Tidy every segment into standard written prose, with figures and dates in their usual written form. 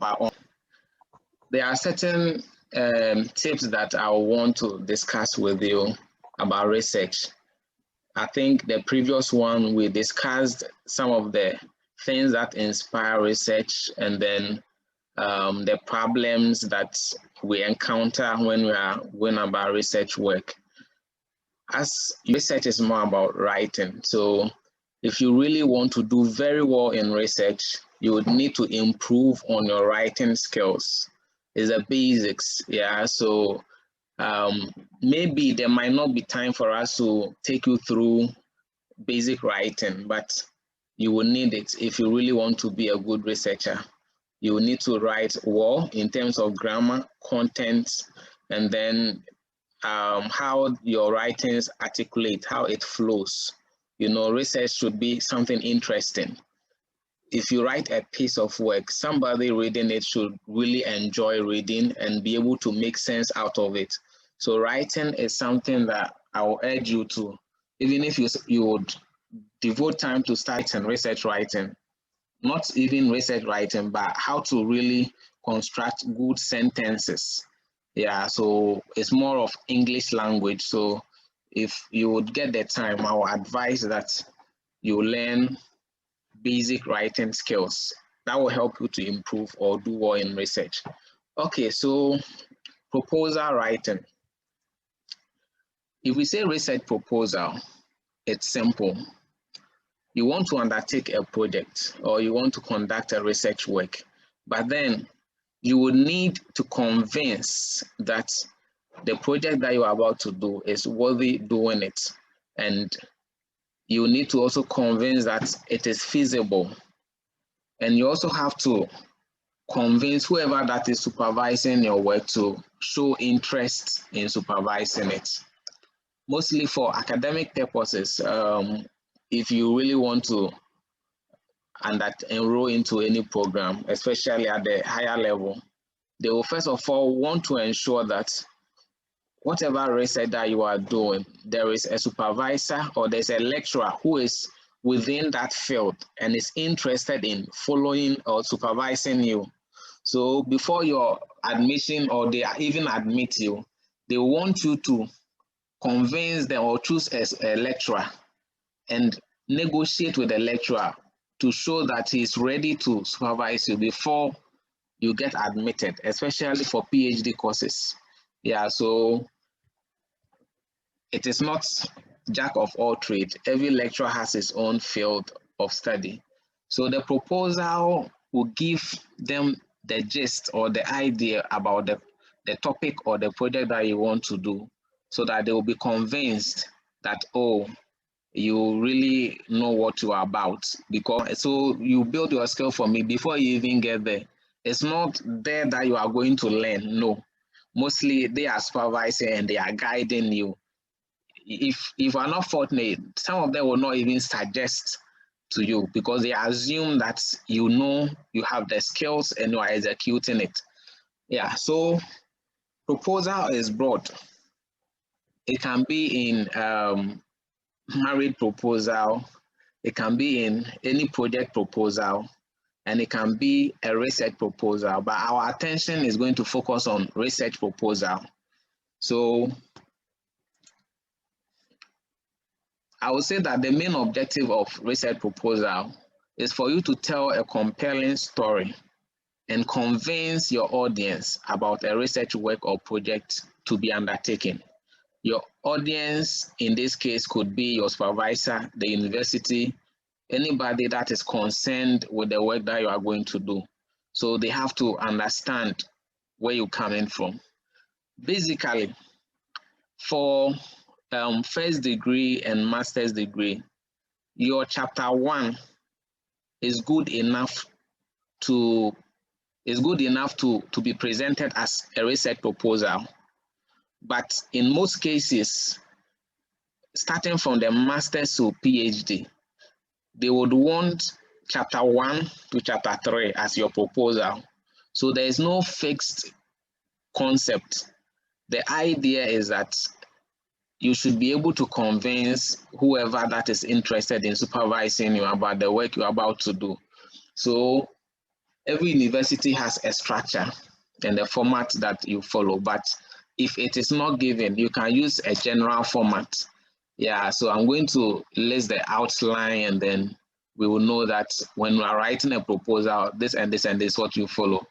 about. There are certain tips that I want to discuss with you about research. I think the previous one we discussed some of the things that inspire research, and then the problems that we encounter when we are going about research work. As research is more about writing, so if you really want to do very well in research, you would need to improve on your writing skills. It's the basics, yeah. So maybe there might not be time for us to take you through basic writing, but you will need it if you really want to be a good researcher. You will need to write well in terms of grammar, content, and then how your writings articulate, how it flows. You know, research should be something interesting. If you write a piece of work, somebody reading it should really enjoy reading and be able to make sense out of it. So writing is something that I will urge you to, even if you would devote time to start and research writing, not even research writing, but how to really construct good sentences. Yeah, so it's more of English language. So if you would get the time, I would advise that you learn basic writing skills. That will help you to improve or do well in research. Okay, so proposal writing. If we say research proposal, it's simple. You want to undertake a project or you want to conduct a research work, but then you would need to convince that the project that you are about to do is worthy doing it. And you need to also convince that it is feasible. And you also have to convince whoever that is supervising your work to show interest in supervising it. Mostly for academic purposes, if you really want to enroll into any program, especially at the higher level, they will first of all want to ensure that whatever research that you are doing, there is a supervisor or there's a lecturer who is within that field and is interested in following or supervising you. So before your admission or they even admit you, they want you to convince them or choose as a lecturer and negotiate with the lecturer to show that he's ready to supervise you before you get admitted, especially for PhD courses. Yeah, so it is not jack of all trades. Every lecturer has his own field of study. So the proposal will give them the gist or the idea about the topic or the project that you want to do, so that they will be convinced that, oh, you really know what you are about. Because so you build your skill for me before you even get there. It's not there that you are going to learn. No, mostly they are supervising and they are guiding you. If you are not fortunate, some of them will not even suggest to you because they assume that you know you have the skills and you are executing it. Yeah, so proposal is broad. It can be in married proposal, it can be in any project proposal, and it can be a research proposal, but our attention is going to focus on research proposal. So I would say that the main objective of research proposal is for you to tell a compelling story and convince your audience about a research work or project to be undertaken. Your audience in this case could be your supervisor, the university, anybody that is concerned with the work that you are going to do. So they have to understand where you're coming from. Basically, for first degree and master's degree, your chapter 1 is good enough to be presented as a research proposal. But in most cases, starting from the master's to PhD, they would want chapter 1 to chapter 3 as your proposal. So there is no fixed concept. The idea is that you should be able to convince whoever that is interested in supervising you about the work you're about to do. So every university has a structure and a format that you follow, but if it is not given, you can use a general format. Yeah, so I'm going to list the outline, and then we will know that when we are writing a proposal, this and this and this what you follow.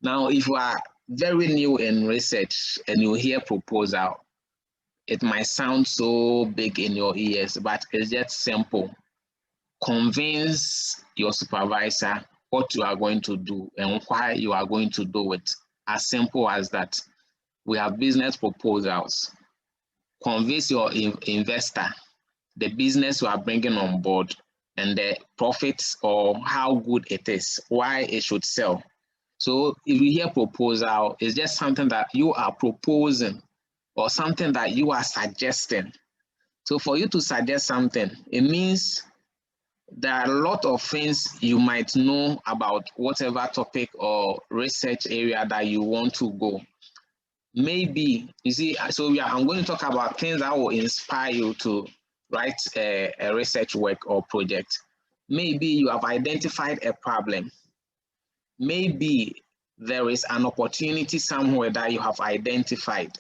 Now, if you are very new in research and you hear proposal, it might sound so big in your ears, but it's just simple. Convince your supervisor what you are going to do and why you are going to do it. As simple as that. We have business proposals. Convince your investor the business you are bringing on board and the profits or how good it is, why it should sell. So if you hear proposal, it's just something that you are proposing or something that you are suggesting. So for you to suggest something, it means there are a lot of things you might know about whatever topic or research area that you want to go. Maybe, you see, so I'm going to talk about things that will inspire you to write a research work or project. Maybe you have identified a problem. Maybe there is an opportunity somewhere that you have identified.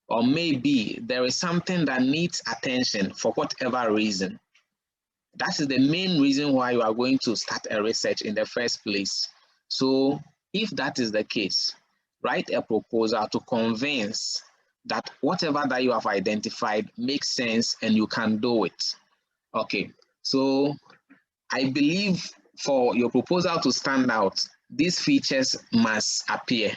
Or maybe there is something that needs attention for whatever reason. That is the main reason why you are going to start a research in the first place. So if that is the case, write a proposal to convince that whatever that you have identified makes sense and you can do it. Okay, so I believe for your proposal to stand out, these features must appear.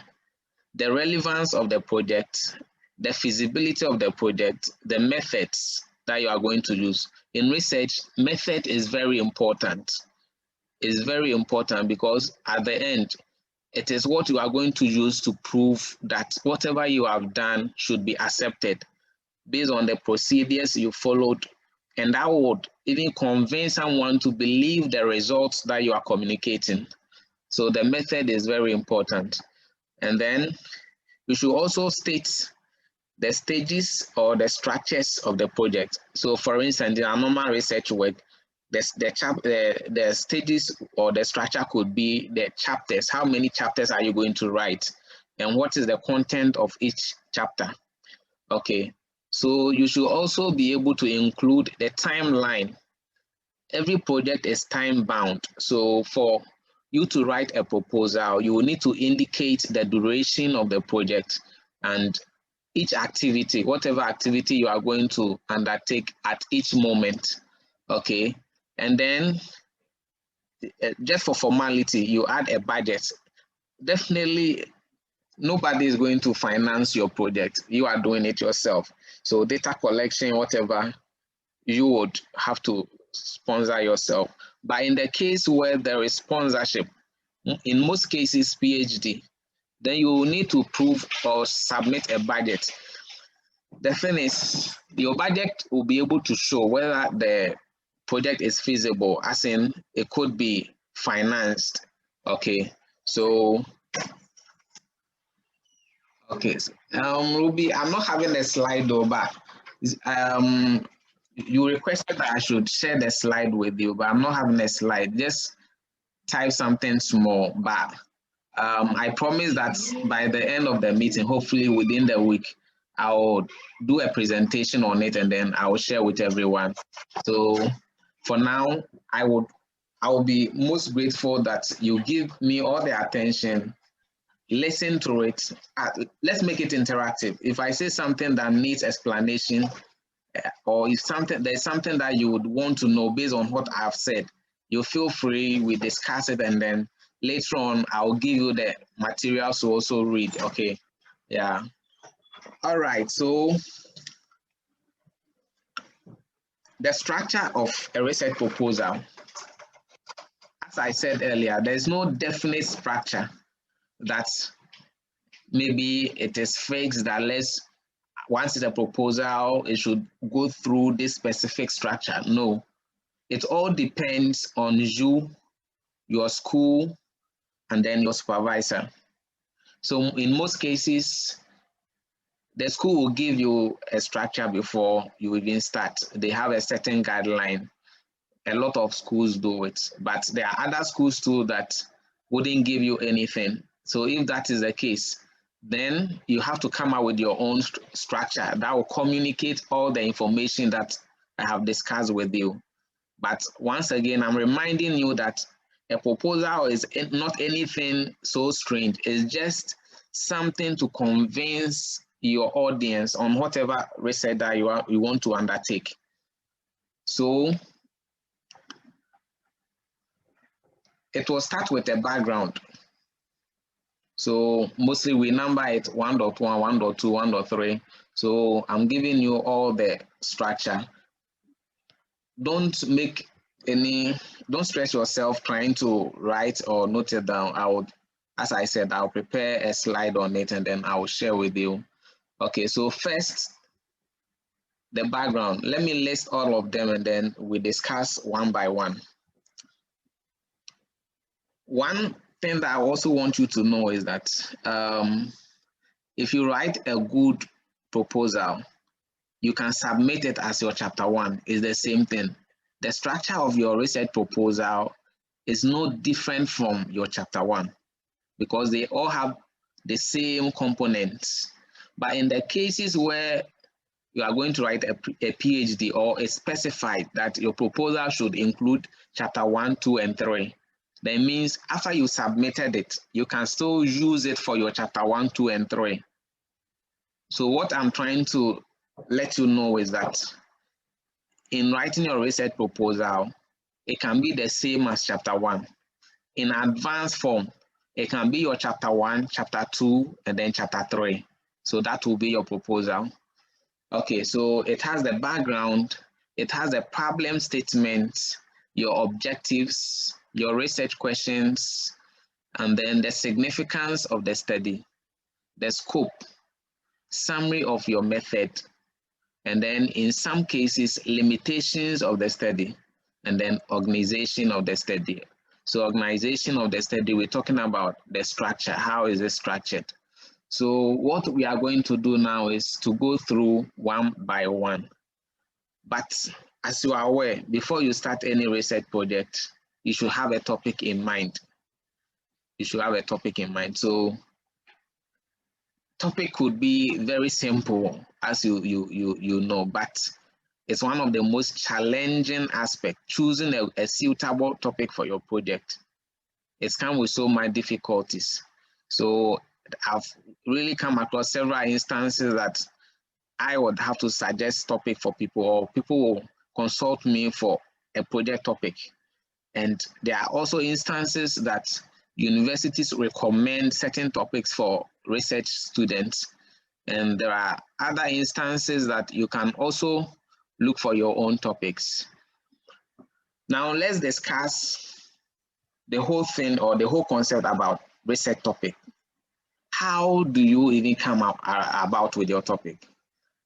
The relevance of the project, the feasibility of the project, the methods that you are going to use. In research, method is very important. It's very important because at the end, it is what you are going to use to prove that whatever you have done should be accepted based on the procedures you followed, and that would even convince someone to believe the results that you are communicating. So the method is very important. And then you should also state the stages or the structures of the project. So for instance, in our normal research work, the stages or the structure could be the chapters. How many chapters are you going to write? And what is the content of each chapter? Okay, so you should also be able to include the timeline. Every project is time bound. So for you to write a proposal, you will need to indicate the duration of the project and each activity, whatever activity you are going to undertake at each moment. Okay, and then just for formality, you add a budget. Definitely nobody is going to finance your project. You are doing it yourself. So data collection, whatever, you would have to sponsor yourself. But in the case where there is sponsorship, in most cases PhD, then you will need to prove or submit a budget. The thing is, your budget will be able to show whether the project is feasible, as in it could be financed. Okay, so okay, Ruby, I'm not having a slide though, but you requested that I should share the slide with you, but I'm not having a slide. Just type something small, but I promise that by the end of the meeting, hopefully within the week, I'll do a presentation on it and then I will share with everyone. So for now, I will be most grateful that you give me all the attention, listen to it. Let's make it interactive. If I say something that needs explanation, or if there's something that you would want to know based on what I've said, you feel free, we discuss it, and then later on I'll give you the materials to also read. Okay, yeah. All right, so the structure of a research proposal, as I said earlier, there's no definite structure that maybe it is fixed that once it's a proposal, it should go through this specific structure. No, it all depends on you, your school, and then your supervisor. So in most cases, the school will give you a structure before you even start. They have a certain guideline. A lot of schools do it, but there are other schools too that wouldn't give you anything. So if that is the case, then you have to come up with your own structure that will communicate all the information that I have discussed with you. But once again, I'm reminding you that a proposal is not anything so strange. It's just something to convince your audience on whatever research that you want to undertake. So it will start with a background. So mostly we number it 1.1, 1.2, 1.3. So I'm giving you all the structure. Don't stress yourself trying to write or note it down. As I said, I'll prepare a slide on it and then I'll share with you. Okay, so first, the background. Let me list all of them and then we discuss one by one. One thing that I also want you to know is that if you write a good proposal, you can submit it as your chapter 1. It's the same thing. The structure of your research proposal is no different from your chapter 1 because they all have the same components. But in the cases where you are going to write a PhD or it's specified that your proposal should include chapter 1, 2, and 3, that means after you submitted it, you can still use it for your chapter 1, 2, and 3. So what I'm trying to let you know is that in writing your research proposal, it can be the same as chapter 1. In advanced form, it can be your chapter 1, chapter 2, and then chapter 3. So that will be your proposal. Okay, so it has the background, it has the problem statement, your objectives, your research questions, and then the significance of the study, the scope, summary of your method, and then in some cases, limitations of the study, and then organization of the study. So organization of the study, we're talking about the structure. How is it structured? So what we are going to do now is to go through one by one. But as you are aware, before you start any research project, you should have a topic in mind. You should have a topic in mind. So topic could be very simple, as you know, but it's one of the most challenging aspects, choosing a suitable topic for your project. It's come with so many difficulties. So I've really come across several instances that I would have to suggest topic for people, or people will consult me for a project topic. And there are also instances that universities recommend certain topics for research students. And there are other instances that you can also look for your own topics. Now let's discuss the whole thing or the whole concept about research topic. How do you even come up about with your topic?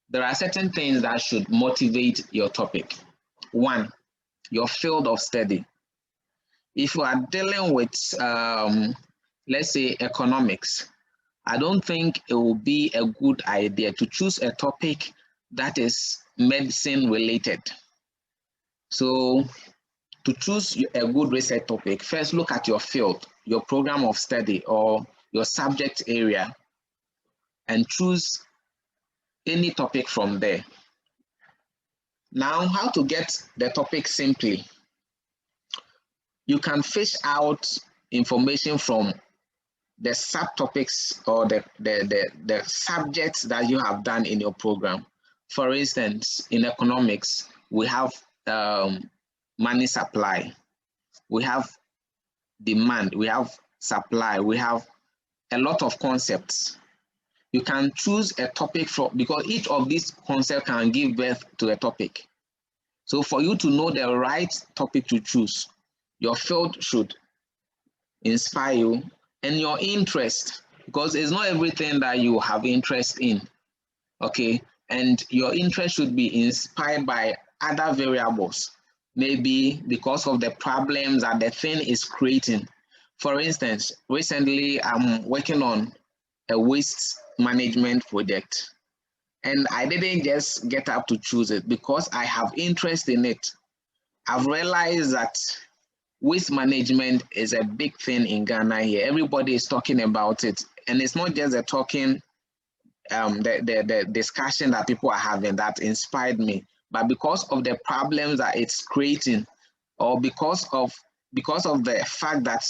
There are certain things that should motivate your topic. One, your field of study. If you are dealing with, let's say, economics, I don't think it will be a good idea to choose a topic that is medicine related. So to choose a good research topic, first look at your field, your program of study, or your subject area, and choose any topic from there. Now, how to get the topic simply? You can fish out information from the subtopics or the subjects that you have done in your program. For instance, in economics, we have money supply, we have demand, we have supply, we have a lot of concepts. You can choose a topic because each of these concepts can give birth to a topic. So for you to know the right topic to choose, your field should inspire you and your interest, because it's not everything that you have interest in, okay? And your interest should be inspired by other variables, maybe because of the problems that the thing is creating. For instance, recently I'm working on a waste management project, and I didn't just get up to choose it because I have interest in it. I've realized that waste management is a big thing in Ghana here. Everybody is talking about it, and it's not just the talking, the discussion that people are having that inspired me, but because of the problems that it's creating, or because of the fact that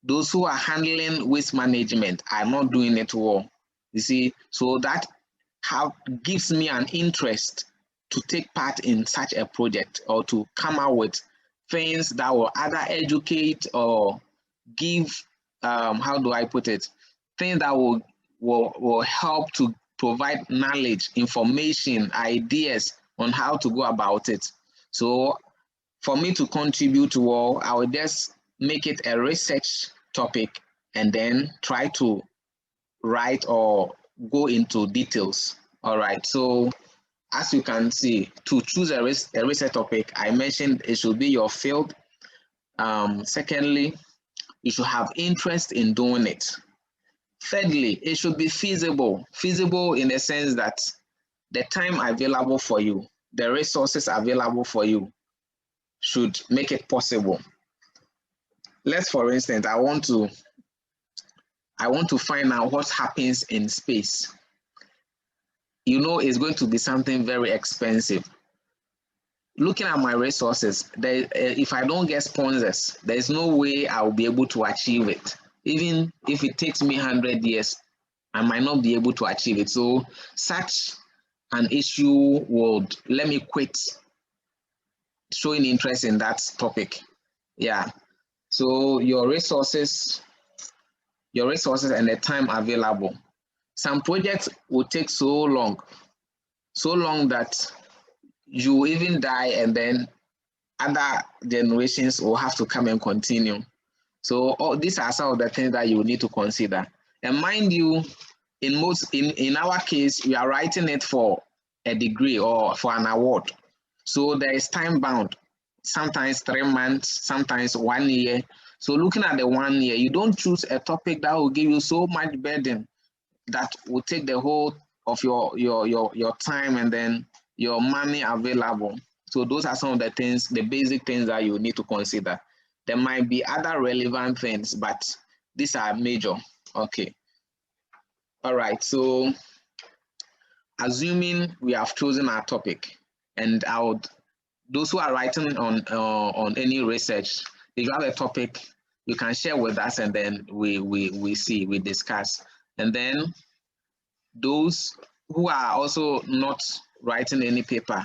those who are handling waste management are not doing it well. You see, so that gives me an interest to take part in such a project, or to come out with things that will either educate or give, how do I put it, things that will help to provide knowledge, information, ideas on how to go about it. So for me to contribute to all, I will just make it a research topic and then try to write or go into details. All right, so as you can see, to choose a research topic, I mentioned it should be your field. Secondly, you should have interest in doing it. Thirdly, it should be feasible. Feasible in the sense that the time available for you, the resources available for you should make it possible. Let's, for instance, I want to find out what happens in space. You know, it's going to be something very expensive. Looking at my resources, if I don't get sponsors, there's no way I'll be able to achieve it. Even if it takes me 100 years, I might not be able to achieve it. So such an issue would let me quit showing interest in that topic. Yeah. So your resources and the time available. Some projects will take so long that you even die, and then other generations will have to come and continue. So these are some of the things that you need to consider. And mind you, in our case, we are writing it for a degree or for an award. So there is time bound, sometimes 3 months, sometimes 1 year. So looking at the 1 year, you don't choose a topic that will give you so much burden that will take the whole of your time and then your money available. So those are some of the things, the basic things that you need to consider. There might be other relevant things, but these are major. Okay. All right. So assuming we have chosen our topic, and those who are writing on any research, if you have a topic, you can share with us, and then we discuss. And then those who are also not writing any paper,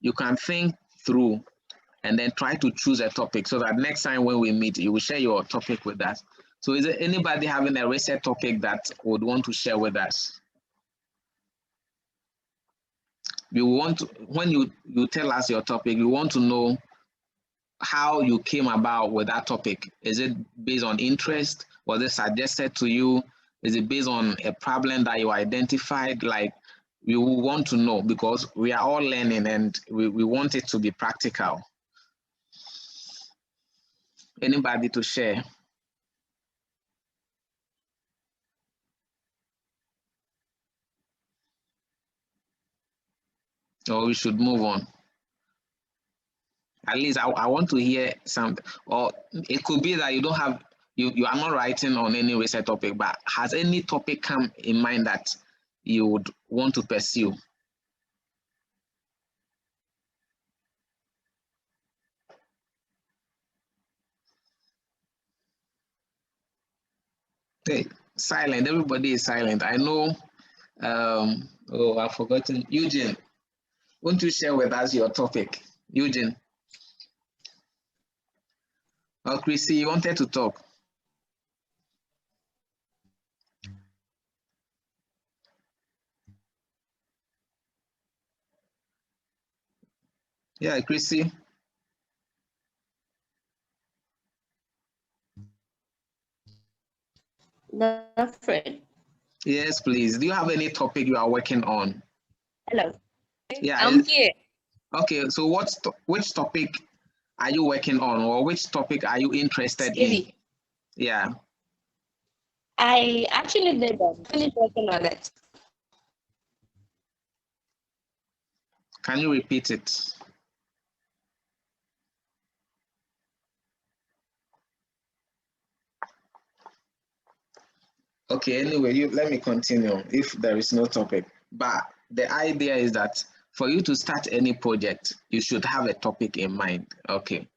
you can think through and then try to choose a topic so that next time when we meet, you will share your topic with us. So is there anybody having a research topic that would want to share with us? We want to, when you tell us your topic, we want to know how you came about with that topic. Is it based on interest? Was it suggested to you? Is it based on a problem that you identified? Like, we want to know, because we are all learning and we want it to be practical. Anybody to share? Or we should move on? At least I want to hear something. Or it could be that you don't have, you are not writing on any research topic, but has any topic come in mind that you would want to pursue? Hey, silent. Everybody is silent. I know. Oh, I've forgotten. Eugene, won't you share with us your topic? Eugene. Oh, Chrissy, you wanted to talk. Yeah, Chrissy. Fred. Yes, please. Do you have any topic you are working on? Hello. Yeah. I'm here. Okay, so which topic are you working on, or which topic are you interested in? Stevie. Yeah. I actually did that. Finished working on it. Can you repeat it? Okay, anyway, let me continue if there is no topic. But the idea is that for you to start any project, you should have a topic in mind. Okay.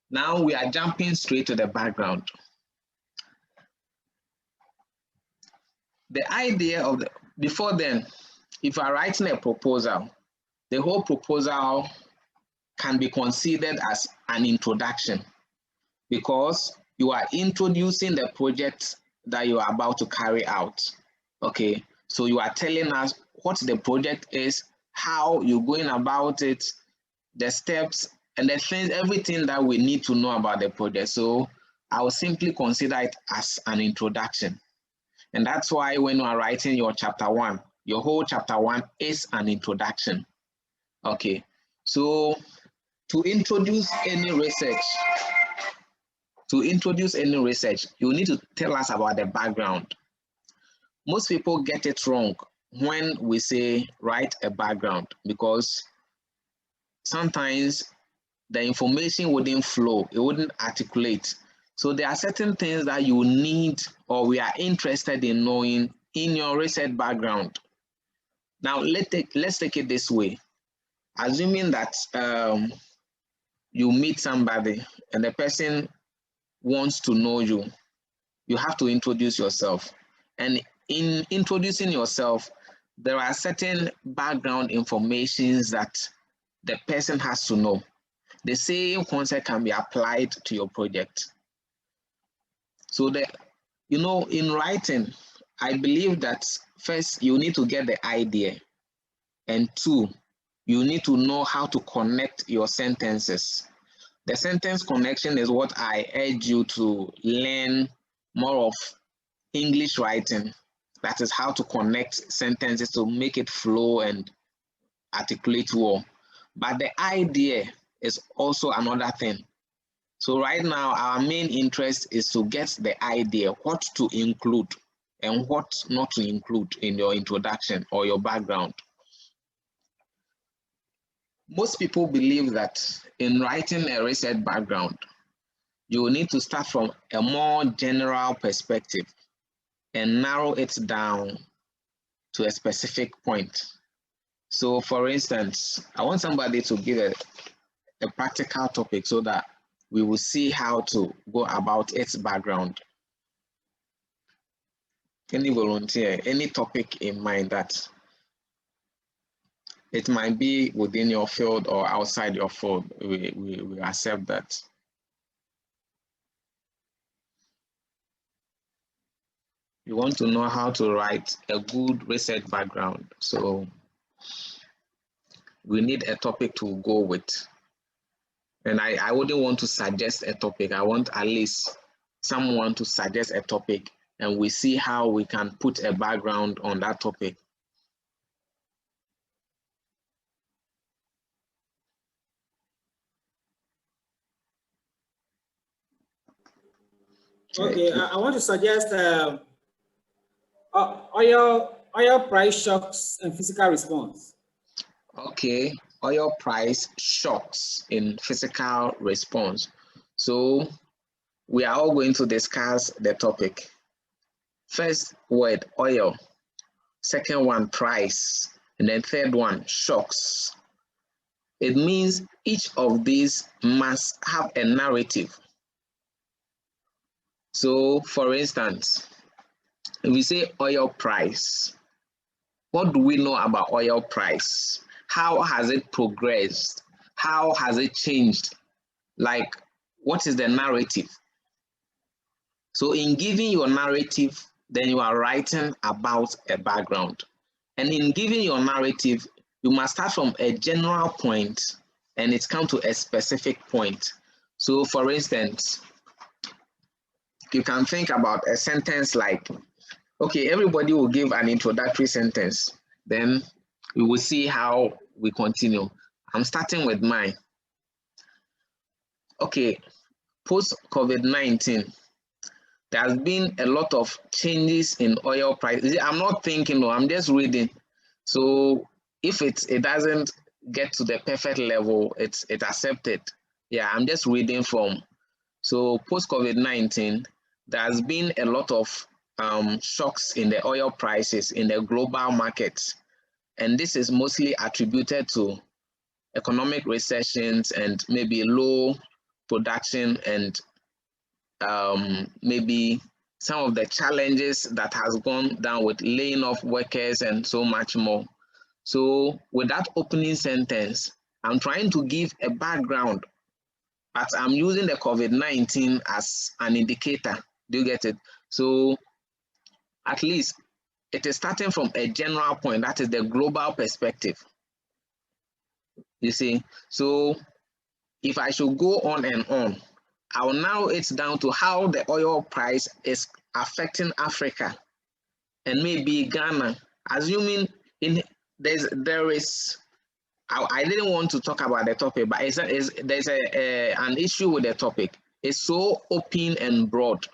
Now we are jumping straight to the background. The idea of before then, if you are writing a proposal, the whole proposal can be considered as an introduction because you are introducing the project that you are about to carry out. Okay, so you are telling us what the project is, how you're going about it, the steps, and the things, everything that we need to know about the project. So I will simply consider it as an introduction. And that's why when you are writing your chapter 1, your whole chapter 1 is an introduction. Okay, so to introduce any research, you need to tell us about the background. Most people get it wrong when we say write a background because sometimes the information wouldn't flow, it wouldn't articulate. So there are certain things that you need or we are interested in knowing in your research background. Now let's take it this way. Assuming that you meet somebody and the person wants to know you, you have to introduce yourself. And in introducing yourself, there are certain background informations that the person has to know. The same concept can be applied to your project. So in writing, I believe that first you need to get the idea, and 2, you need to know how to connect your sentences. The sentence connection is what I urge you to learn more of English writing. That is how to connect sentences to make it flow and articulate well. But the idea is also another thing. So right now, our main interest is to get the idea, what to include and what not to include in your introduction or your background. Most people believe that in writing a research background, you will need to start from a more general perspective and narrow it down to a specific point. So for instance, I want somebody to give a practical topic so that we will see how to go about its background. Any volunteer, any topic in mind that it might be within your field or outside your field, we accept that. You want to know how to write a good research background. So we need a topic to go with. And I wouldn't want to suggest a topic. I want at least someone to suggest a topic and we see how we can put a background on that topic. Okay, I want to suggest oil price shocks and physical response. Okay, oil price shocks in physical response. So we are all going to discuss the topic. First word, oil. Second one, price. And then third one, shocks. It means each of these must have a narrative. So for instance, if we say oil price, what do we know about oil price? How has it progressed? How has it changed? Like, what is the narrative? So in giving your narrative, then you are writing about a background. And in giving your narrative, you must start from a general point and it's come to a specific point. So for instance, you can think about a sentence like, okay, everybody will give an introductory sentence. Then we will see how we continue. I'm starting with mine. Okay, post-COVID-19, there has been a lot of changes in oil prices. I'm not thinking, no, I'm just reading. So if it doesn't get to the perfect level, it's accepted. Yeah, I'm just reading from. So post-COVID-19, there has been a lot of shocks in the oil prices in the global markets. And this is mostly attributed to economic recessions and maybe low production and maybe some of the challenges that has gone down with laying off workers and so much more. So with that opening sentence, I'm trying to give a background, but I'm using the COVID-19 as an indicator. Do you get it? So at least it is starting from a general point, that is the global perspective. You see, so if I should go on and on, I'll narrow it down to how the oil price is affecting Africa and maybe Ghana, assuming there is. I didn't want to talk about the topic, but there's an issue with the topic. It's so open and broad.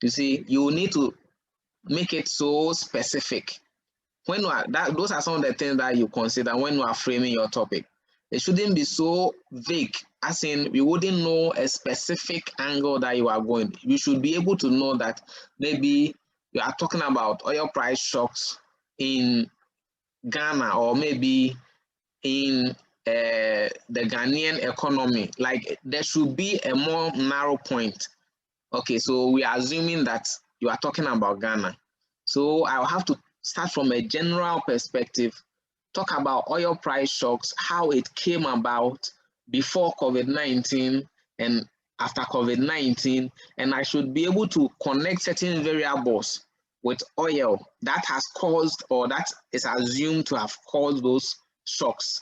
You see, you need to make it so specific. When you are those are some of the things that you consider when you are framing your topic. It shouldn't be so vague, as in we wouldn't know a specific angle that you are going. You should be able to know that maybe you are talking about oil price shocks in Ghana or maybe in the Ghanaian economy. Like there should be a more narrow point. Okay, so we are assuming that you are talking about Ghana. So I'll have to start from a general perspective, talk about oil price shocks, how it came about before COVID-19 and after COVID-19, and I should be able to connect certain variables with oil that has caused or that is assumed to have caused those shocks.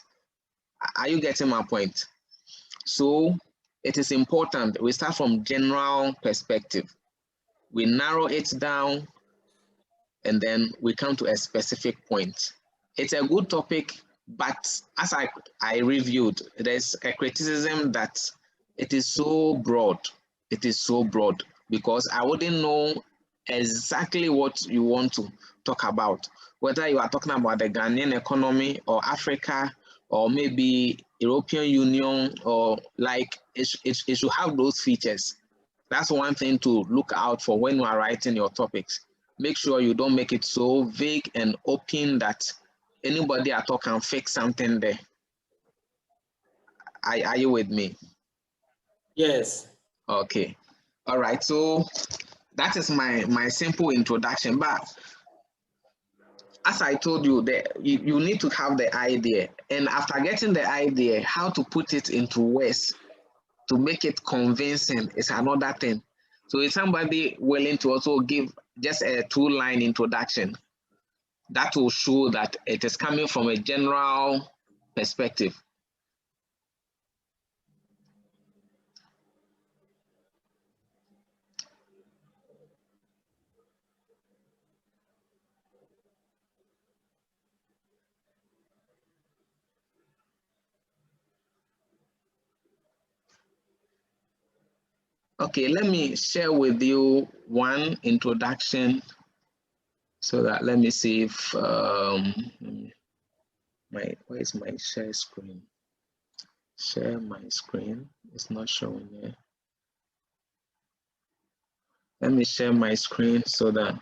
Are you getting my point? So it is important we start from general perspective. We narrow it down and then we come to a specific point. It's a good topic, but as I reviewed, there's a criticism that it is so broad. It is so broad because I wouldn't know exactly what you want to talk about, whether you are talking about the Ghanaian economy or Africa or maybe European Union, or like it should have those features. That's one thing to look out for when you are writing your topics. Make sure you don't make it so vague and open that anybody at all can fix something there. Are you with me? Yes. Okay. All right. So that is my simple introduction. But as I told you, you need to have the idea. And after getting the idea, how to put it into words to make it convincing is another thing. So is somebody willing to also give just a 2-line introduction that will show that it is coming from a general perspective? Okay, let me share with you one introduction so that let me see if where is my share screen? Share my screen. It's not showing here. Let me share my screen so that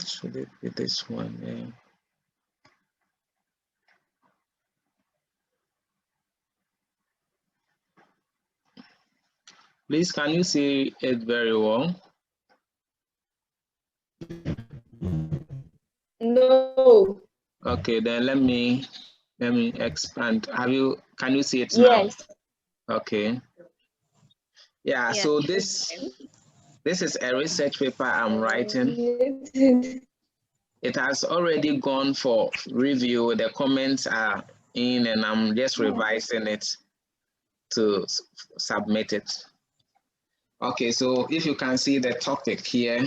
should it be this one? Yeah. Please, can you see it very well? No. Okay, then let me expand. Can you see it Yes. now? Okay. Yeah, so this is a research paper I'm writing. It has already gone for review. The comments are in and I'm just revising it to submit it. Okay, so if you can see the topic here,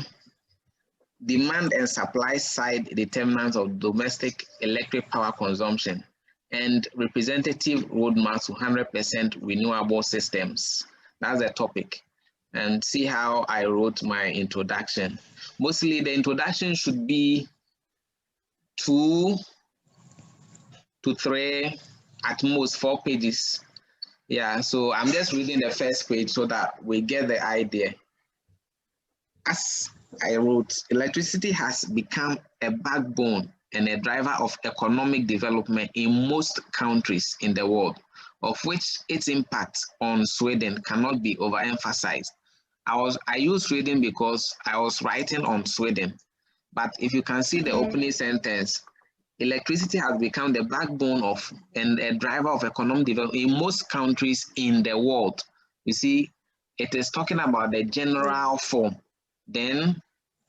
demand and supply side determinants of domestic electric power consumption and representative roadmap to 100% renewable systems. That's the topic. And see how I wrote my introduction. Mostly the introduction should be 2 to 3, at most 4 pages. Yeah, so I'm just reading the first page so that we get the idea. As I wrote, electricity has become a backbone and a driver of economic development in most countries in the world, of which its impact on Sweden cannot be overemphasized. I used Sweden because I was writing on Sweden, but if you can see the opening sentence, electricity has become the backbone of and a driver of economic development in most countries in the world. You see, it is talking about the general form. Then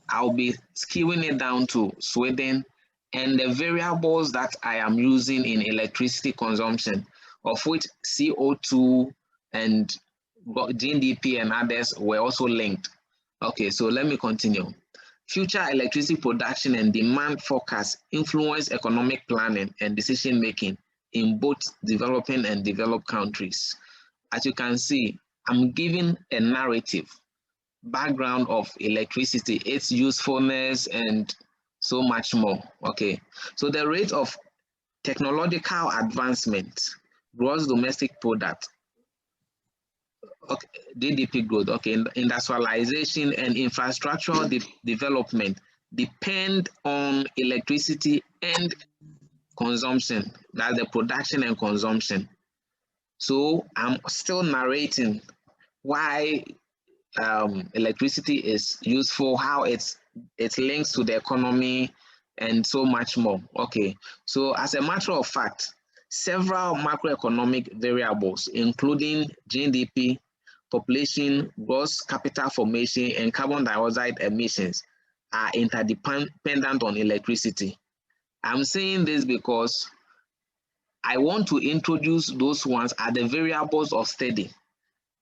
I'll be skewing it down to Sweden and the variables that I am using in electricity consumption, of which CO2 and GDP and others were also linked. Okay, so let me continue. Future electricity production and demand forecasts influence economic planning and decision making in both developing and developed countries. As you can see, I'm giving a narrative, background of electricity, its usefulness, and so much more. Okay, so the rate of technological advancement, gross domestic product, okay, GDP growth, okay, industrialization and infrastructural development depend on electricity and consumption, that's the production and consumption. So I'm still narrating why electricity is useful, how it links to the economy, and so much more. Okay, so as a matter of fact, several macroeconomic variables, including GDP, population, gross capital formation, and carbon dioxide emissions, are interdependent on electricity. I'm saying this because I want to introduce those ones as the variables of study,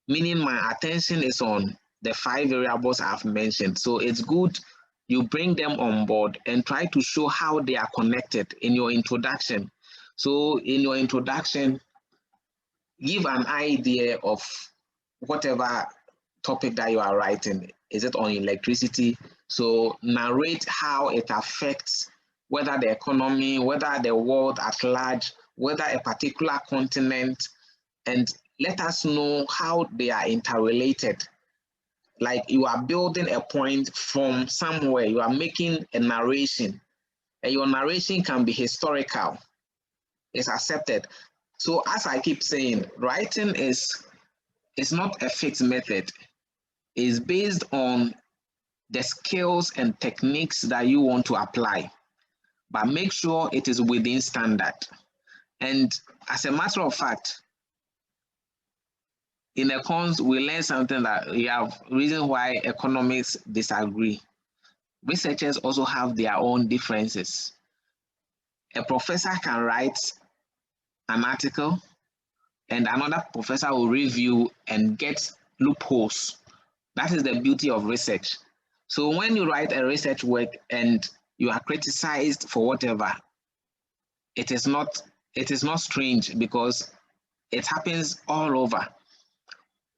meaning my attention is on the 5 variables I've mentioned. So it's good you bring them on board and try to show how they are connected in your introduction. So in your introduction, give an idea of whatever topic that you are writing. Is it on electricity? So narrate how it affects whether the economy, whether the world at large, whether a particular continent, and let us know how they are interrelated. Like you are building a point from somewhere, you are making a narration, and your narration can be historical. It's accepted. So as I keep saying, writing is not a fixed method. It's based on the skills and techniques that you want to apply, but make sure it is within standard. And as a matter of fact, in econs, we learn something that we have reasons why economists disagree. Researchers also have their own differences. A professor can write an article and another professor will review and get loopholes. That is the beauty of research. So when you write a research work and you are criticized for whatever, it is not strange because it happens all over.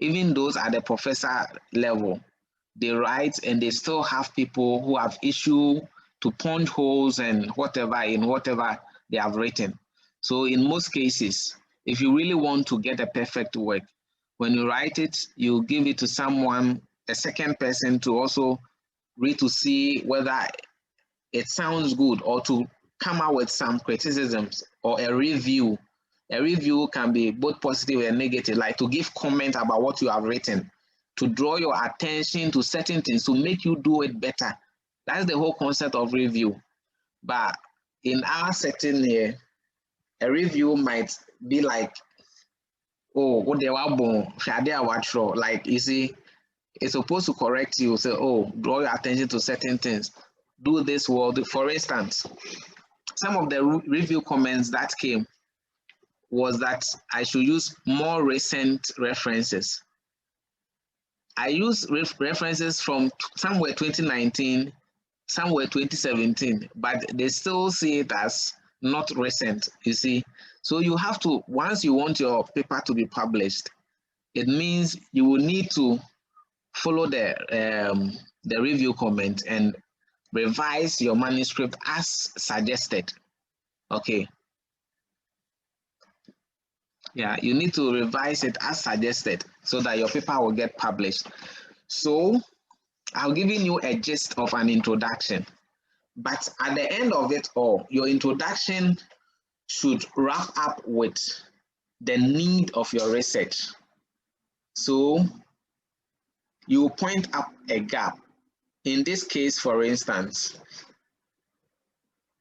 Even those at the professor level, they write and they still have people who have issue to punch holes and whatever in whatever they have written. So in most cases, if you really want to get a perfect work, when you write it, you give it to someone, a second person to also read to see whether it sounds good or to come out with some criticisms or a review. A review can be both positive and negative, like to give comment about what you have written, to draw your attention to certain things, to make you do it better. That's the whole concept of review. But in our setting here, a review might be like, oh, what they were born, like you see, it's supposed to correct you, say, oh, draw your attention to certain things. Do this word. For instance, some of the review comments that came was that I should use more recent references. I use references from somewhere 2019, somewhere 2017, but they still see it as not recent, you see. So you have to, once you want your paper to be published, it means you will need to follow the review comment and revise your manuscript as suggested. Okay. Yeah, you need to revise it as suggested so that your paper will get published. So I've given you a gist of an introduction, but at the end of it all, your introduction should wrap up with the need of your research. So you point up a gap. In this case, for instance,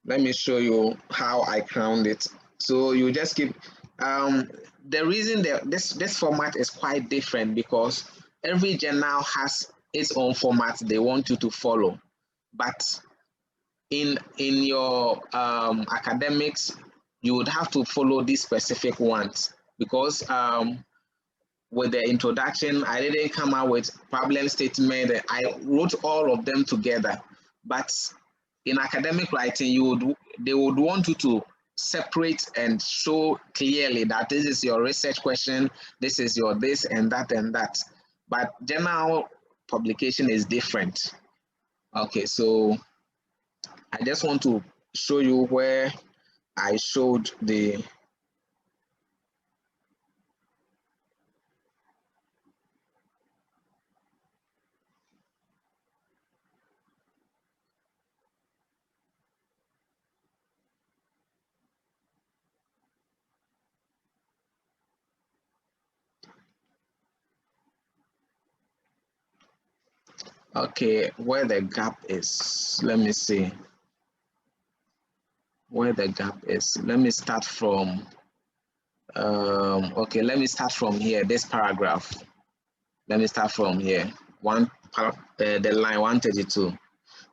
let me show you how I crowned it. So you just keep, the reason that this format is quite different because every journal has its own format they want you to follow. But in your academics, you would have to follow these specific ones because with the introduction, I didn't come out with problem statement. I wrote all of them together. But in academic writing, they would want you to separate and show clearly that this is your research question, this is your this and that and that. But journal publication is different. Okay, so I just want to show you where I showed the okay, where the gap is. Let me see where the gap is. Let me start from okay, let me start from here, this paragraph. Let me start from here, the line 132.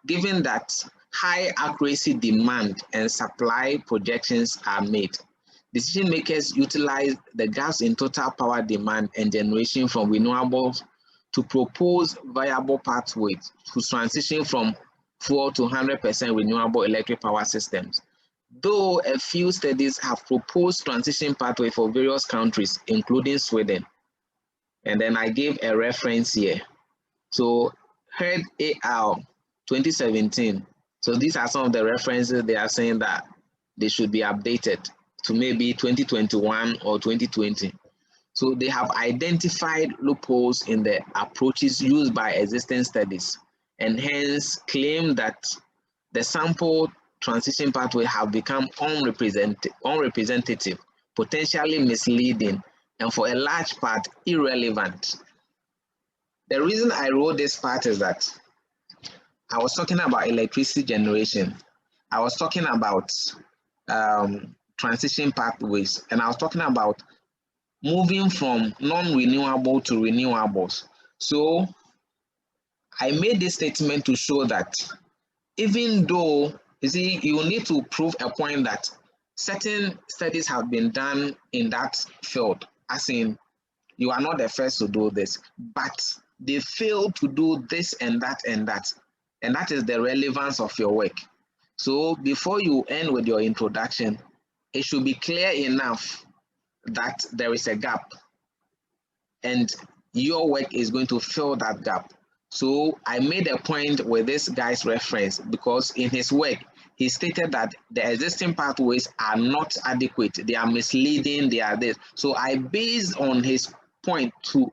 Given that high accuracy demand and supply projections are made, decision makers utilize the gaps in total power demand and generation from renewables to propose viable pathways to transition from fuel to 100% renewable electric power systems. Though a few studies have proposed transition pathway for various countries, including Sweden. And then I gave a reference here. So Heard et al. 2017. So these are some of the references they are saying that they should be updated to maybe 2021 or 2020. So they have identified loopholes in the approaches used by existing studies and hence claim that the sample transition pathway have become unrepresentative, potentially misleading, and for a large part irrelevant. The reason I wrote this part is that I was talking about electricity generation. I was talking about transition pathways, and I was talking about moving from non-renewable to renewables. So I made this statement to show that even though, you see, you need to prove a point that certain studies have been done in that field, as in you are not the first to do this, but they fail to do this and that and that. And that is the relevance of your work. So before you end with your introduction, it should be clear enough that there is a gap and your work is going to fill that gap. So I made a point with this guy's reference because in his work, he stated that the existing pathways are not adequate. They are misleading, they are this. So I based on his point to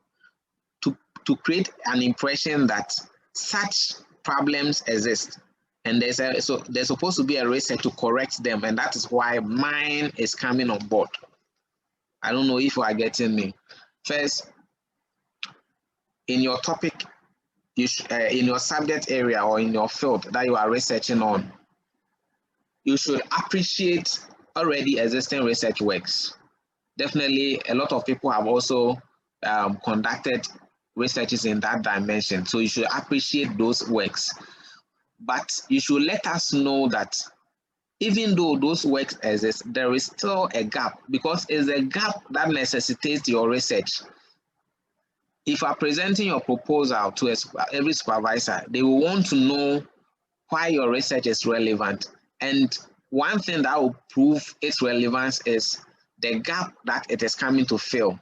create an impression that such problems exist. And so there's supposed to be a research to correct them, and that is why mine is coming on board. I don't know if you are getting me. First, in your topic, in your subject area or in your field that you are researching on, you should appreciate already existing research works. Definitely, a lot of people have also conducted researches in that dimension, so you should appreciate those works. But you should let us know that even though those works exist, there is still a gap because it's a gap that necessitates your research. If you are presenting your proposal to every supervisor, they will want to know why your research is relevant. And one thing that will prove its relevance is the gap that it is coming to fill.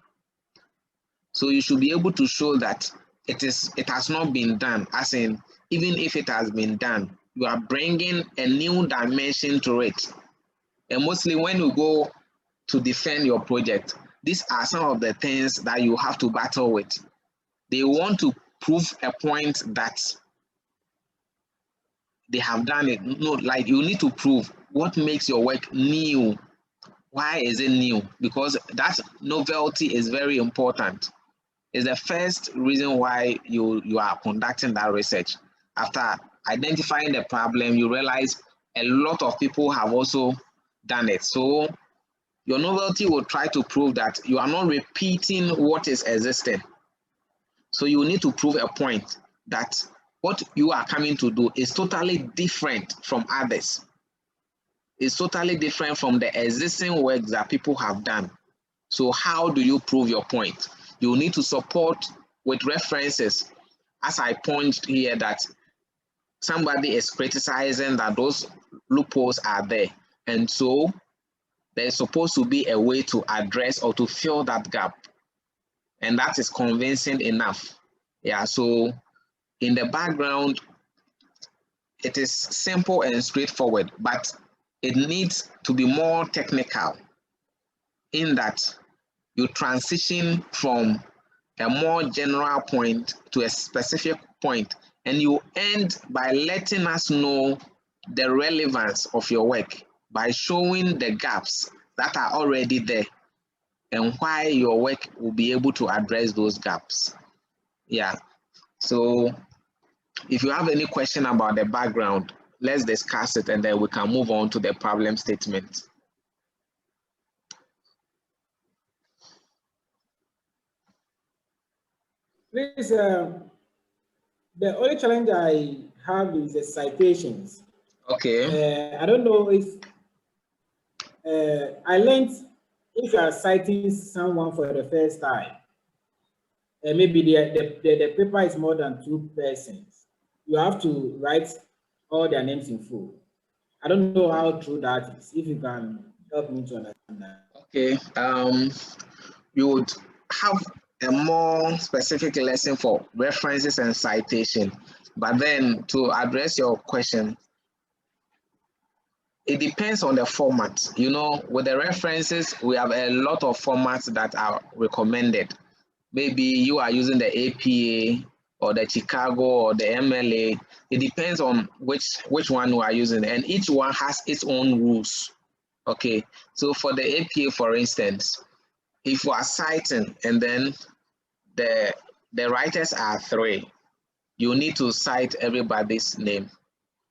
So you should be able to show that it has not been done, as in, even if it has been done, you are bringing a new dimension to it. And mostly when you go to defend your project, these are some of the things that you have to battle with. They want to prove a point that they have done it. No, like you need to prove what makes your work new. Why is it new? Because that novelty is very important. It's the first reason why you are conducting that research. After identifying the problem, you realize a lot of people have also done it. So your novelty will try to prove that you are not repeating what is existing. So you need to prove a point that what you are coming to do is totally different from others. It's totally different from the existing work that people have done. So how do you prove your point? You need to support with references. As I pointed here that somebody is criticizing that those loopholes are there. And so there's supposed to be a way to address or to fill that gap. And that is convincing enough. Yeah, so in the background, it is simple and straightforward, but it needs to be more technical in that you transition from a more general point to a specific point, and you end by letting us know the relevance of your work by showing the gaps that are already there and why your work will be able to address those gaps. Yeah, so if you have any question about the background, let's discuss it and then we can move on to the problem statement. Please, the only challenge I have is the citations. Okay. I don't know if I learned if you are citing someone for the first time, maybe the paper is more than 2 persons, you have to write all their names in full. I don't know how true that is. If you can help me to understand that. Okay. You would have a more specific lesson for references and citation. But then to address your question, it depends on the format. You know, with the references, we have a lot of formats that are recommended. Maybe you are using the APA or the Chicago or the MLA. It depends on which one you are using, and each one has its own rules. Okay, so for the APA, for instance, if you are citing and then the writers are 3, you need to cite everybody's name.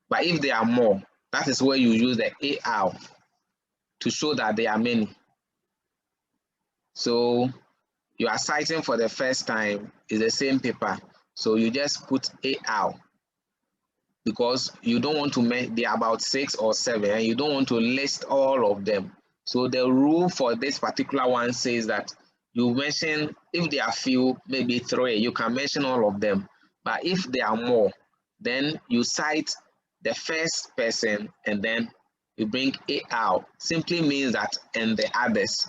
But if there are more, that is where you use the AR to show that there are many. So you are citing for the first time, is the same paper. So you just put AR because you don't want to make, there are about 6 or 7 and you don't want to list all of them. So the rule for this particular one says that you mention, if there are few, maybe 3, you can mention all of them. But if there are more, then you cite the first person and then you bring AR. Simply means that and the others.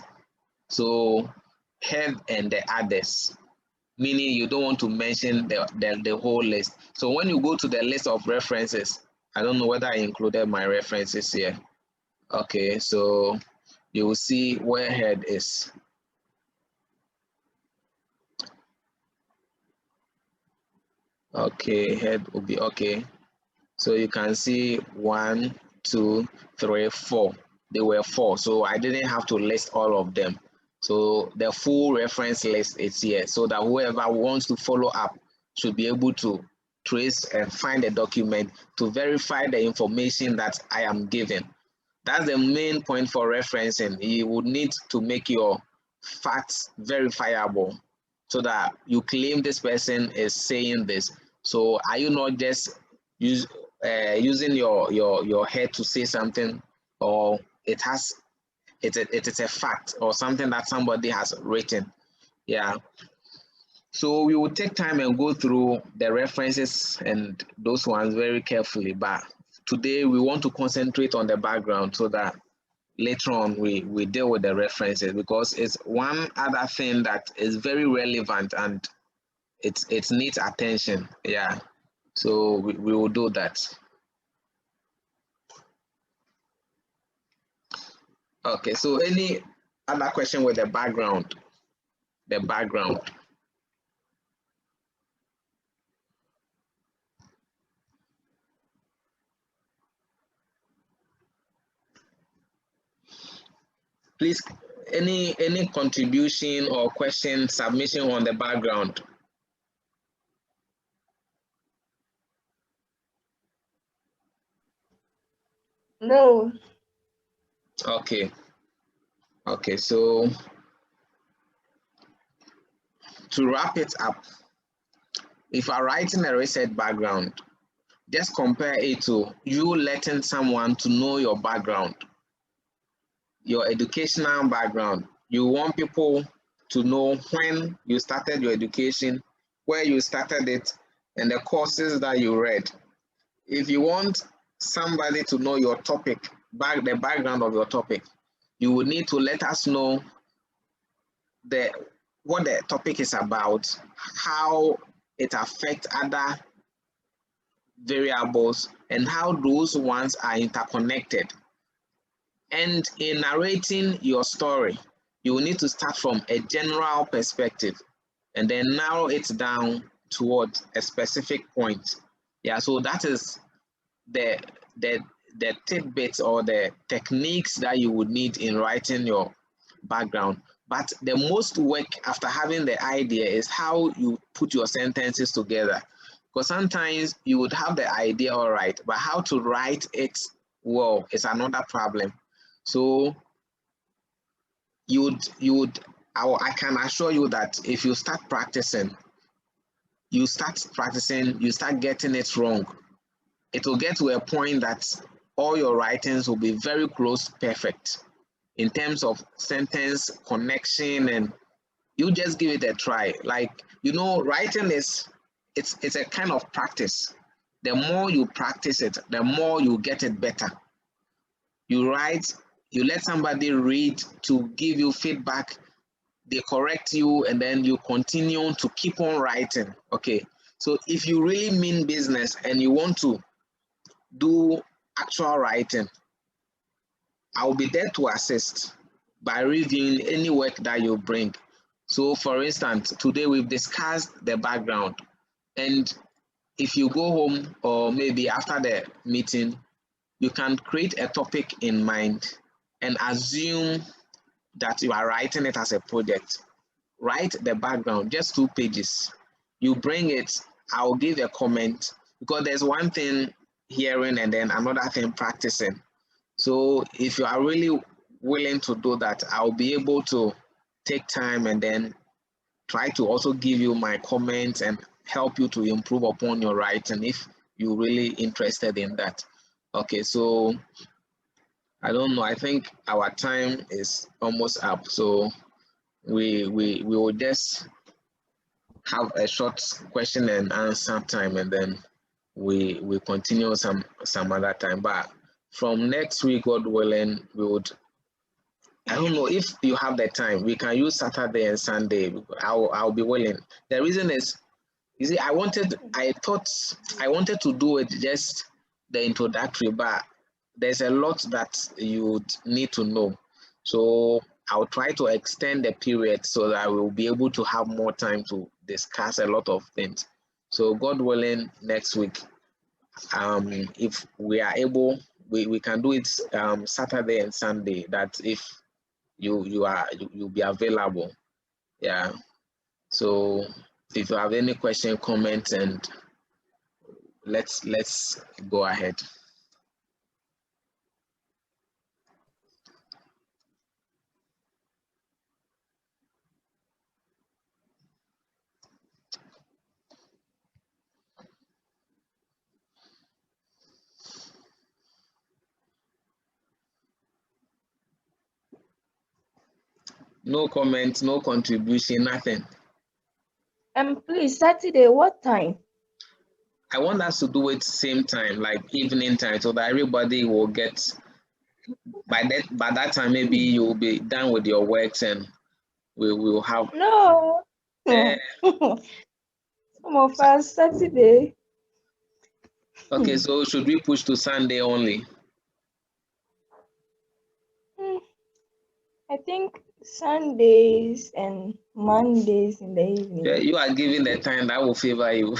So head and the others, meaning you don't want to mention the whole list. So when you go to the list of references, I don't know whether I included my references here. Okay, so you will see where head is. Okay, head will be okay. So you can see 1, 2, 3, 4. There were 4, so I didn't have to list all of them. So the full reference list is here, so that whoever wants to follow up should be able to trace and find the document to verify the information that I am giving. That's the main point for referencing. You would need to make your facts verifiable so that you claim this person is saying this. So are you not just using your head to say something, or it is a fact or something that somebody has written? Yeah. So we will take time and go through the references and those ones very carefully. But today we want to concentrate on the background so that later on we deal with the references, because it's one other thing that is very relevant and it needs attention. Yeah. So we will do that. Okay, so any other question with the background? The background. Please, any contribution or question submission on the background? No. Okay. Okay, so to wrap it up, if you are writing a research background, just compare it to you letting someone to know your background, your educational background. You want people to know when you started your education, where you started it, and the courses that you read. If you want somebody to know your topic, the background of your topic, you would need to let us know what the topic is about, how it affects other variables, and how those ones are interconnected. And in narrating your story, you will need to start from a general perspective and then narrow it down towards a specific point. Yeah, so that is the the the tidbits or the techniques that you would need in writing your background. But the most work after having the idea is how you put your sentences together. Because sometimes you would have the idea all right, but how to write it well is another problem. So I can assure you that if you start practicing, you start getting it wrong. It will get to a point that all your writings will be very close to perfect in terms of sentence connection, and you just give it a try. Like, writing it's a kind of practice. The more you practice it, the more you get it better. You write, you let somebody read to give you feedback, they correct you, and then you continue to keep on writing. Okay, so if you really mean business and you want to do actual writing, I'll be there to assist by reviewing any work that you bring. So for instance, today we've discussed the background, and if you go home or maybe after the meeting, you can create a topic in mind and assume that you are writing it as a project. Write the background, just 2 pages. You bring it, I'll give a comment, because there's one thing hearing and then another thing practicing. So if you are really willing to do that, I'll be able to take time and then try to also give you my comments and help you to improve upon your writing if you're really interested in that. Okay, so I don't know, I think our time is almost up. So we will just have a short question and answer time, and then we continue some other time. But from next week, God willing, we would, I don't know if you have the time, we can use Saturday and Sunday. I'll be willing. The reason is, you see, I thought I wanted to do it just the introductory, but there's a lot that you would need to know. So I'll try to extend the period so that we'll be able to have more time to discuss a lot of things. So God willing, next week, if we are able, we can do it Saturday and Sunday. That if you'll be available. Yeah. So if you have any question, comment, and let's go ahead. No comment, no contribution, nothing. Please, Saturday, what time? I want us to do it same time, like evening time, so that everybody will get, by that time maybe you'll be done with your works and we will have. No. Some of us Saturday. Okay, so should we push to Sunday only? I think Sundays and Mondays in the evening. Yeah, you are giving the time that will favor you.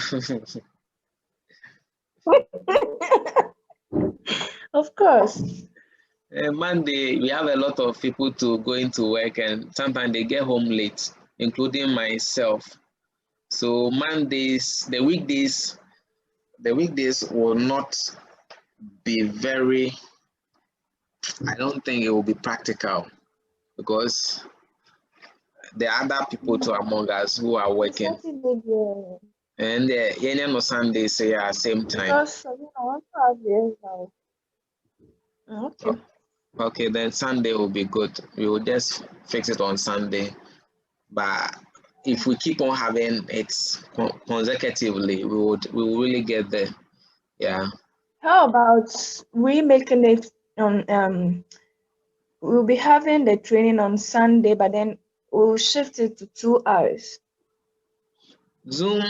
Of course. Monday, we have a lot of people to go into work, and sometimes they get home late, including myself. So Mondays, the weekdays will not be very. I don't think it will be practical because there are other people too among us who are working, Saturday, yeah. and any no Sunday say at same time. Because I want to have the exam. Okay. Okay, then Sunday will be good. We will just fix it on Sunday. But if we keep on having it consecutively, we will really get there. Yeah. How about we making it on we'll be having the training on Sunday, but then we'll shift it to 2 hours. Zoom,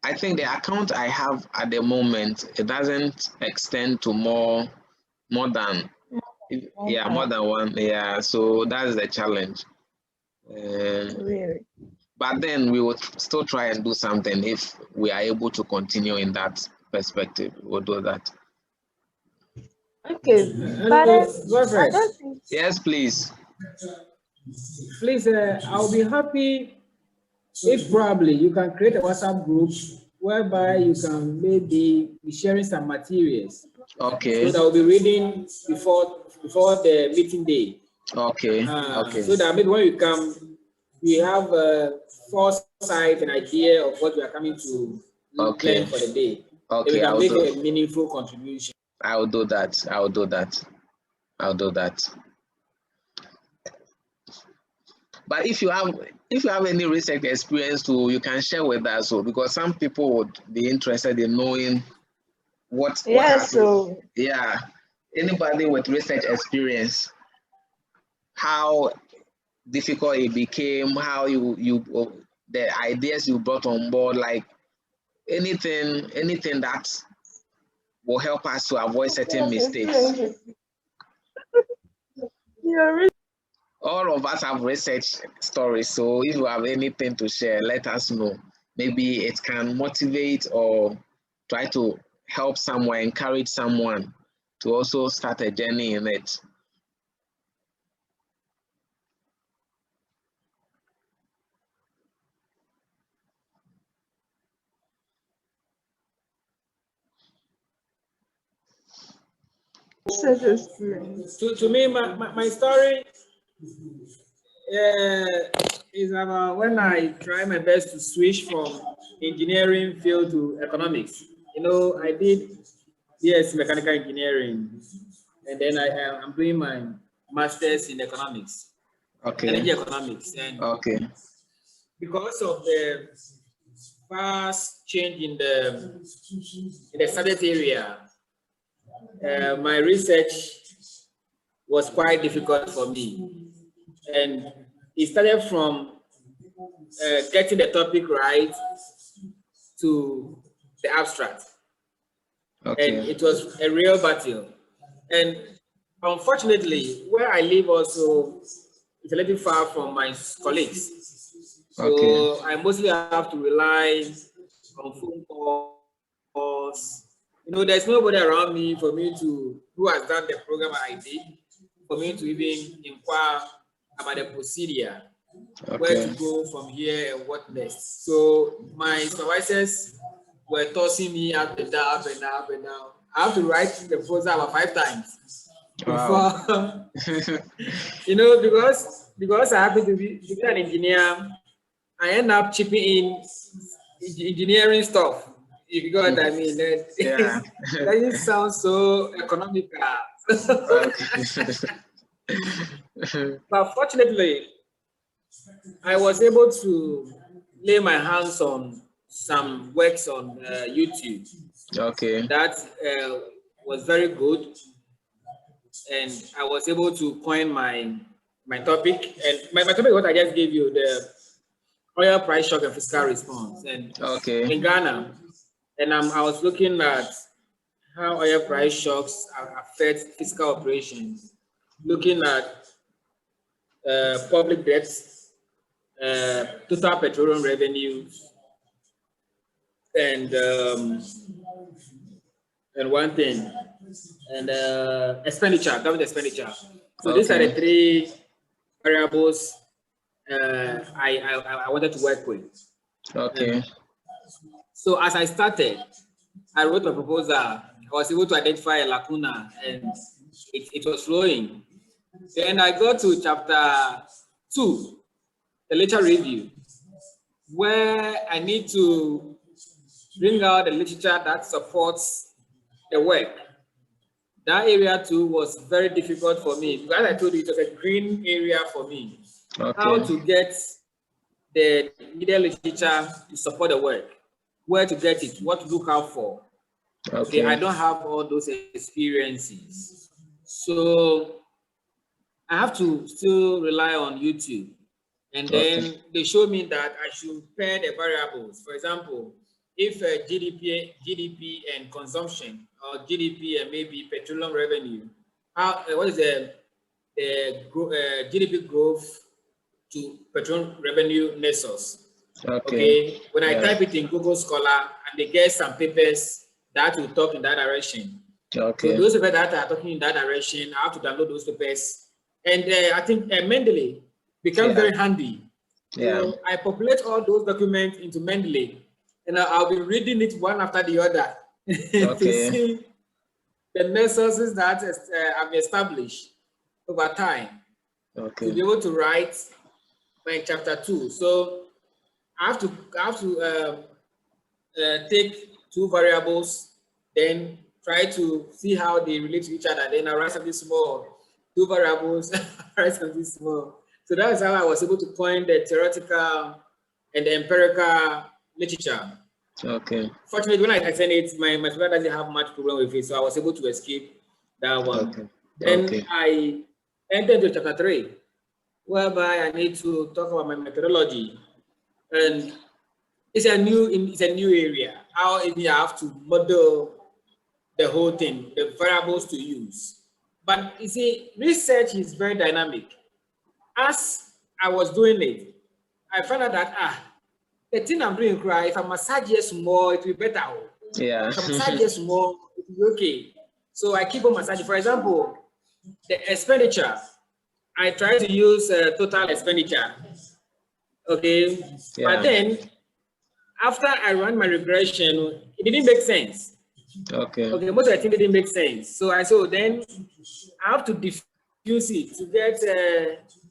I think the account I have at the moment, it doesn't extend to more than more than one. Yeah, so that's the challenge. Really? But then we will still try and do something if we are able to continue in that perspective. We'll do that. Okay. But I don't think. Yes, please. Please, I'll be happy if probably you can create a WhatsApp group whereby you can maybe be sharing some materials. Okay. So that I'll be reading before the meeting day. Okay. Okay. So that maybe when you come, we have a foresight and idea of what we are coming to learn for the day. Okay. We can make a meaningful contribution. I will do that. I'll do that. But if you have any research experience too, you can share with us. So because some people would be interested in knowing what So yeah, anybody with research experience, how difficult it became, how you the ideas you brought on board, like anything that will help us to avoid certain mistakes. All of us have research stories, so if you have anything to share, let us know. Maybe it can motivate or try to help someone, encourage someone to also start a journey in it. To me, my story is about when I try my best to switch from engineering field to economics. You know, I did B.S. mechanical engineering, and then I'm doing my master's in economics, energy economics, and because of the fast change in the subject area, my research was quite difficult for me. And it started from getting the topic right to the abstract. And it was a real battle. And unfortunately, where I live also is a little far from my colleagues. So I mostly have to rely on phone calls. You know, there's nobody around me for me who has done the program I did, for me to even inquire about the procedure, where to go from here and what next. So my supervisors were tossing me up and down, up and down, up and down. I have to write the proposal about 5 times before, you know, because I happen to be an engineer, I end up chipping in engineering stuff. If you got what I mean, that doesn't sound so economical. But fortunately, I was able to lay my hands on some works on YouTube. That was very good, and I was able to coin my topic. And my topic is what I just gave you: the oil price shock and fiscal response. And in Ghana, and I was looking at how oil price shocks affect fiscal operations, looking at public debts, total petroleum revenues, and one thing, and expenditure, government expenditure. So these are the three variables I wanted to work with. Okay. So as I started, I wrote a proposal. I was able to identify a lacuna, and it was flowing. Then I got to chapter 2, the literature review, where I need to bring out the literature that supports the work. That area too was very difficult for me because I told you it was a green area for me. Okay. How to get the needed literature to support the work, where to get it, what to look out for. Okay, I don't have all those experiences. So I have to still rely on YouTube. And then they show me that I should pair the variables. For example, if GDP and consumption, or GDP and maybe petroleum revenue, what is the GDP growth to petroleum revenue nexus? Okay. When I type it in Google Scholar and they get some papers that will talk in that direction. Okay. So those papers that are talking in that direction, I have to download those papers. And I think Mendeley becomes very handy. So I populate all those documents into Mendeley, and I'll be reading it one after the other to see the nexuses that I've established over time to be able to write my chapter 2. So I have to take two variables, then try to see how they relate to each other. Then I write something small, two variables, write something small. So that's how I was able to point the theoretical and the empirical literature. Okay. Fortunately, when I sent it, my student doesn't have much problem with it, so I was able to escape that one. Okay. Then I entered into chapter 3, whereby I need to talk about my methodology, and it's a new area. How you have to model the whole thing, the variables to use. But you see, research is very dynamic. As I was doing it, I found out that the thing I'm doing, if I massage it more, it will be better. Yeah. If I massage it more, it will be okay. So I keep on massaging. For example, the expenditure, I try to use total expenditure. Okay. Yeah. But then after I ran my regression, it didn't make sense. Okay. Okay, most of the things didn't make sense. So then I have to diffuse it to get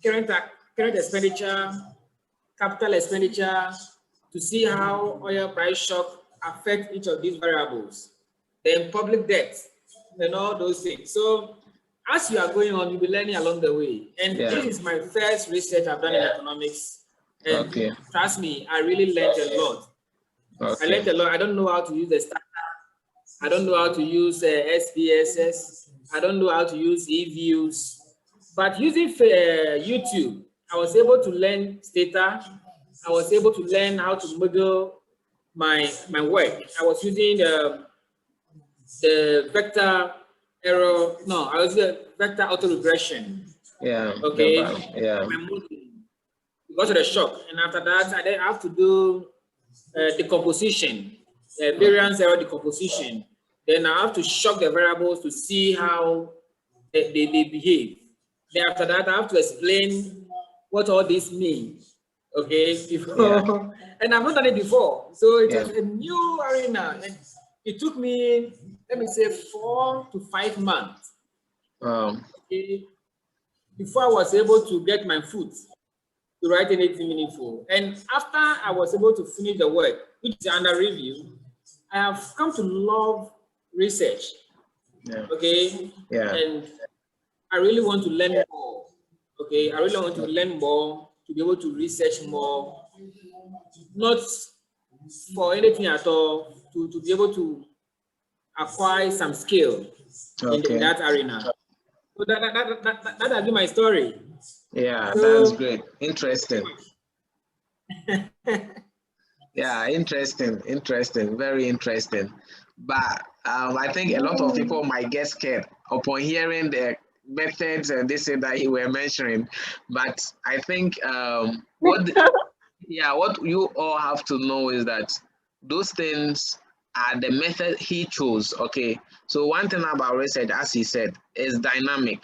current expenditure, capital expenditure, to see how oil price shock affect each of these variables. Then public debt and all those things. So as you are going on, you'll be learning along the way. And this is my first research I've done in economics. And trust me, I really learned a lot. I learned a lot. I don't know how to use the standard. I don't know how to use SPSS. I don't know how to use eViews. But using YouTube, I was able to learn data. I was able to learn how to model my work. I was using the vector error. No, I was using vector autoregression. Yeah. Okay. Yeah. Because of the shock, and after that, I then have to do decomposition, variance error decomposition. Then I have to shock the variables to see how they behave. Then after that, I have to explain what all this means. Okay, and I've not done it before, so it was a new arena, and it took me, let me say, 4 to 5 months before I was able to get my foot to write anything meaningful. And after I was able to finish the work, which is under review, I have come to love research. Okay. And I really want to learn more. Okay. I really want to learn more, to be able to research more, not for anything at all, to be able to acquire some skill in that arena. So that'll be my story. Yeah, so, that's great. Interesting. Yeah, interesting, very interesting. But I think a lot of people might get scared upon hearing the methods and this and that you were mentioning, but I think what you all have to know is that those things are the method he chose. Okay, so one thing about research, as he said, is dynamic.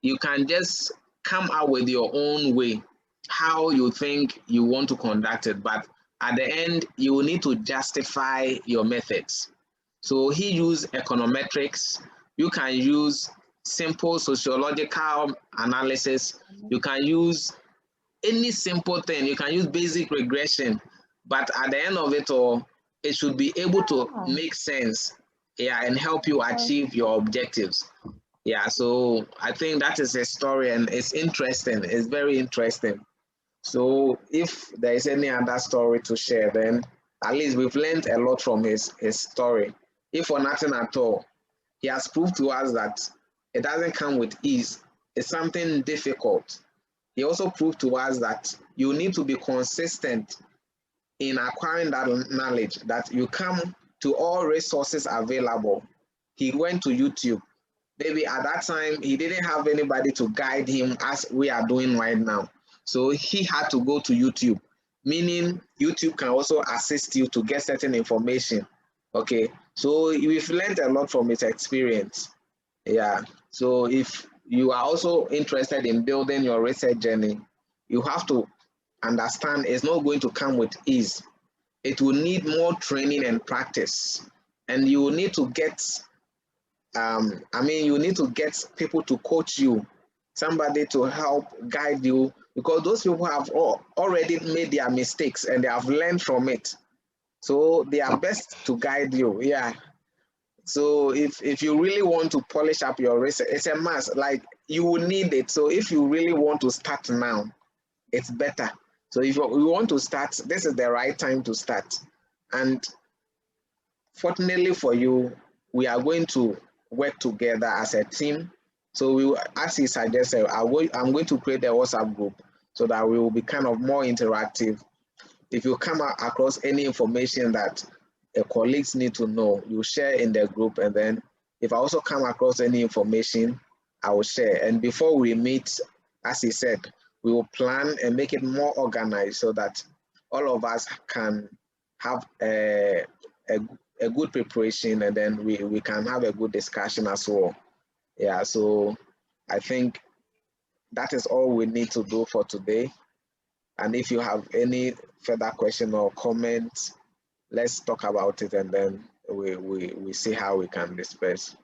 You can just come out with your own way, how you think you want to conduct it, but at the end, you will need to justify your methods. So he used econometrics. You can use simple sociological analysis. You can use any simple thing. You can use basic regression, but at the end of it all, it should be able to make sense, yeah, and help you achieve your objectives. Yeah, so I think that is a story and it's interesting. It's very interesting. So if there is any other story to share, then at least we've learned a lot from his story. If for nothing at all, he has proved to us that it doesn't come with ease. It's something difficult. He also proved to us that you need to be consistent in acquiring that knowledge, that you come to all resources available. He went to YouTube. Maybe at that time, he didn't have anybody to guide him as we are doing right now. So he had to go to YouTube, meaning YouTube can also assist you to get certain information. Okay, so we've learned a lot from his experience. Yeah, so if you are also interested in building your research journey, you have to understand it's not going to come with ease. It will need more training and practice, and you will need to get you need to get people to coach you, somebody to help guide you, because those people have already made their mistakes and they have learned from it. So they are best to guide you. Yeah. So if you really want to polish up your research, it's a must. Like you will need it. So if you really want to start now, it's better. So if you want to start, this is the right time to start. And fortunately for you, we are going to work together as a team. So we, as he suggested, I'm going to create a WhatsApp group so that we will be kind of more interactive. If you come across any information that colleagues need to know, you share in the group, and then if I also come across any information, I will share. And before we meet, as he said, we will plan and make it more organized so that all of us can have a good preparation, and then we can have a good discussion as well. Yeah, so I think that is all we need to do for today. And if you have any further question or comments, let's talk about it, and then we see how we can disperse.